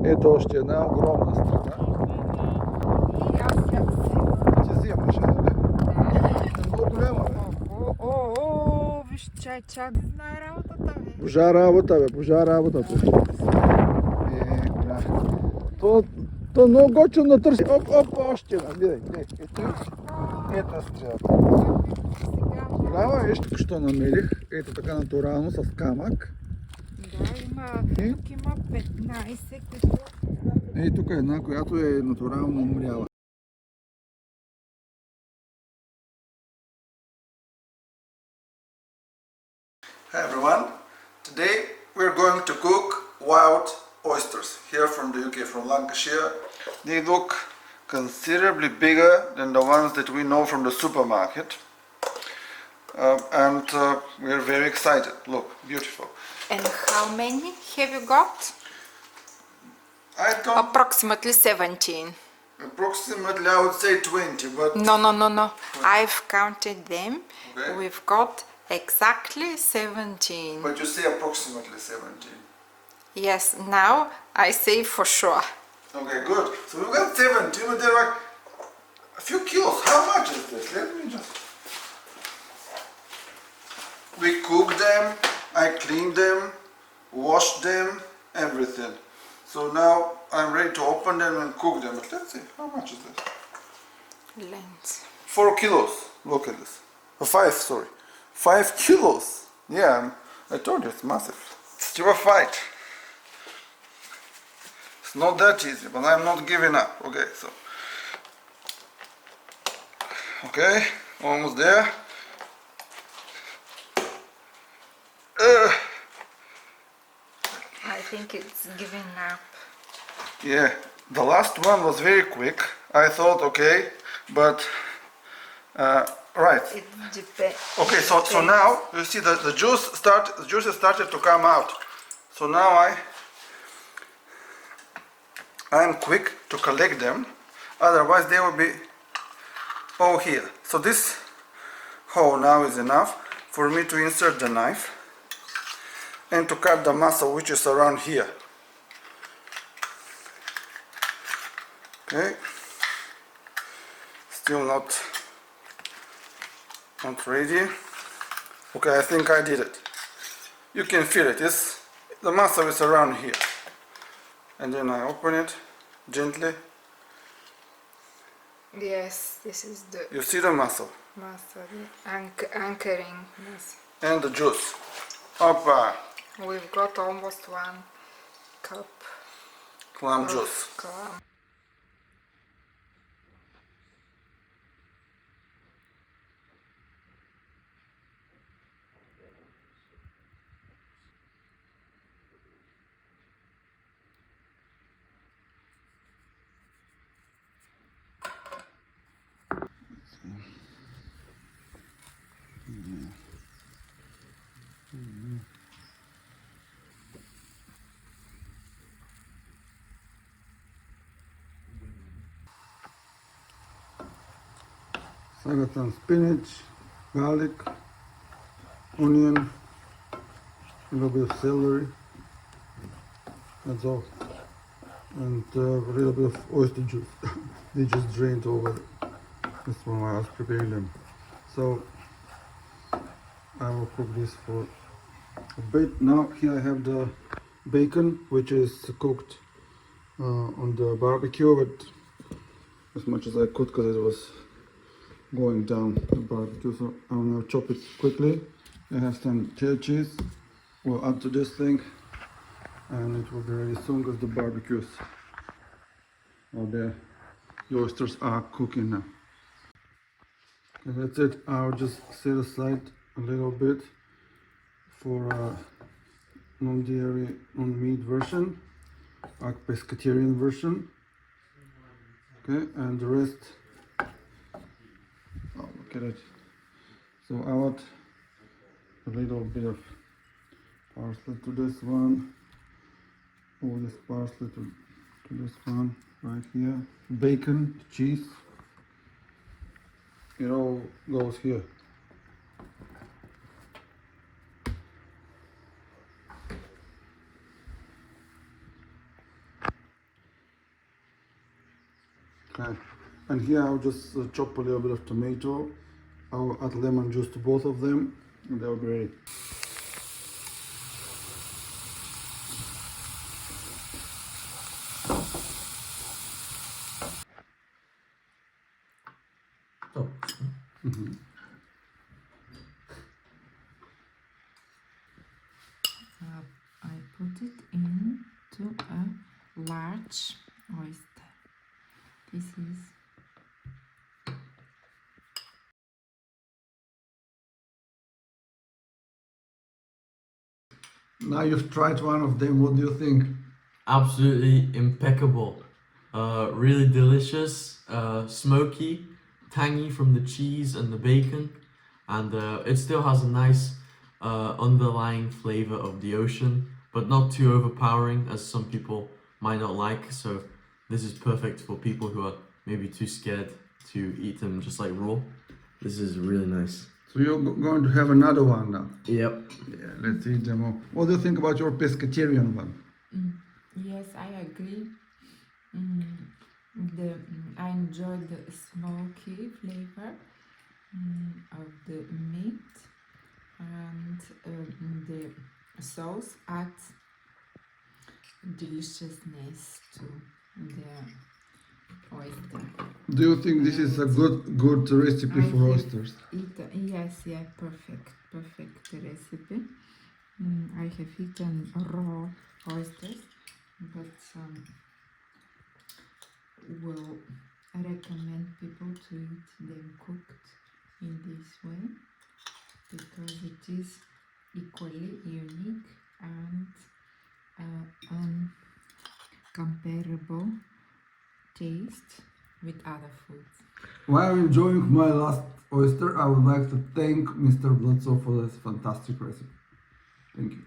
Ето още една огромна страна. Ти вземаш, нали? Много голяма, бе. О, виж, чай, знае работата ми. Божа работа, бе, божа работата. Голяма. То много готино търси. Оп, още една. Гледай, ето е стрелата. Голяма, виж, тук що намерих. Ето така натурално, с камък. Да, тук има 15, които... И тук е една, която е натурално умряла. Hi everyone, today we're going to cook wild oysters here from the UK, from Lancashire. They look considerably bigger than the ones that we know from the supermarket. And we're very excited. Look, beautiful. And how many have you got? I don't... Approximately 17. Approximately, I would say 20, but... No. I've counted them. Okay. We've got exactly 17. But you say approximately 17. Yes, now I say for sure. Okay, good. So we've got 17, but they're like a few kilos. How much is this? Let me just... We cooked them, I cleaned them, washed them, everything. So now I'm ready to open them and cook them. But let's see, how much is this? Lens. 4 kilos. Look at this. 5, sorry. 5 kilos. Yeah, I told you it's massive. It's still a fight. It's not that easy, but I'm not giving up. Okay, so. Okay, almost there. I think it's giving up. Yeah, the last one was very quick. I thought, okay, but right. It depends. Okay, so now you see the juice has started to come out. So now I am quick to collect them. Otherwise they will be all here. So this hole now is enough for me to insert the knife and to cut the muscle which is around here. Okay, still not ready. Okay, I think I did it. You can feel it. The muscle is around here, and then I open it gently. Yes, this is the You see the muscle muscle, anchoring muscle. and the juice. Opa, We've got almost 1 cup clam of juice. clam. So I got some spinach, garlic, onion, a little bit of celery. That's all. And a little bit of oyster juice. They just drained over this one while I was preparing them. So I will cook this for a bit. Now here I have the bacon, which is cooked on the barbecue, but as much as I could because it was going down the barbecue. So I'm gonna chop it quickly. I have some cheddar cheese. We'll add to this thing, and it will be ready soon because the barbecues are there. The oysters are cooking now. Okay, that's it. I'll just set aside a little bit for a non-dairy, non-meat version, a pescatarian version. Okay, and the rest. Oh, look at it. So I'll add a little bit of parsley to this one. All this parsley to this one right here. Bacon, cheese. It all goes here. Okay. And here I'll just chop a little bit of tomato. I'll add lemon juice to both of them, and they'll be ready. So, I put it into a large oyster. This is Now you've tried one of them. What do you think? absolutely impeccable. Really delicious, smoky, tangy from the cheese and the bacon, and it still has a nice underlying flavor of the ocean, but not too overpowering as some people might not like. So this is perfect for people who are maybe too scared to eat them just like raw. This is really nice. So you're going to have another one now. Yep. Yeah, let's eat them all. What do you think about your pescatarian one? yes, I agree. I enjoy the smoky flavor of the meat, and the sauce adds deliciousness to the oyster. Do you think this is a good recipe for oysters? Yes, yeah, perfect recipe. I have eaten raw oysters, but will recommend people to eat them cooked in this way because it is equally unique and uncomparable taste with other foods. While enjoying my last oyster, I would like to thank Mr. Bludso for this fantastic recipe. Thank you.